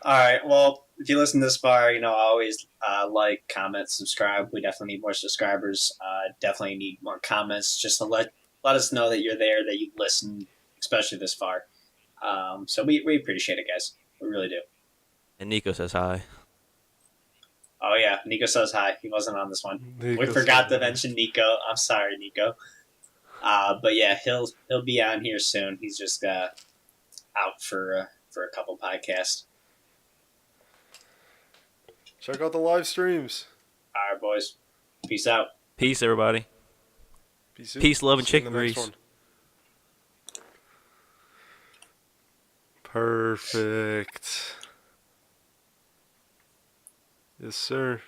S7: All right. Well, if you listen this far, always like, comment, subscribe. We definitely need more subscribers. Definitely need more comments, just to let us know that you're there, that you listened, especially this far. So we appreciate it, guys. We really do.
S1: and Nico says hi.
S7: Oh yeah, Nico says hi. He wasn't on this one.
S6: Nico
S7: We forgot
S6: said
S7: to
S6: hi.
S7: mention Nico. I'm sorry, Nico. But yeah, he'll be on here soon. He's just out for a couple podcasts.
S6: Check out the live streams.
S7: All right, boys. Peace out.
S1: Peace, everybody. Peace, love, and
S6: See you in
S1: chicken
S6: the next
S1: grease.
S6: one. Perfect. Yes, sir.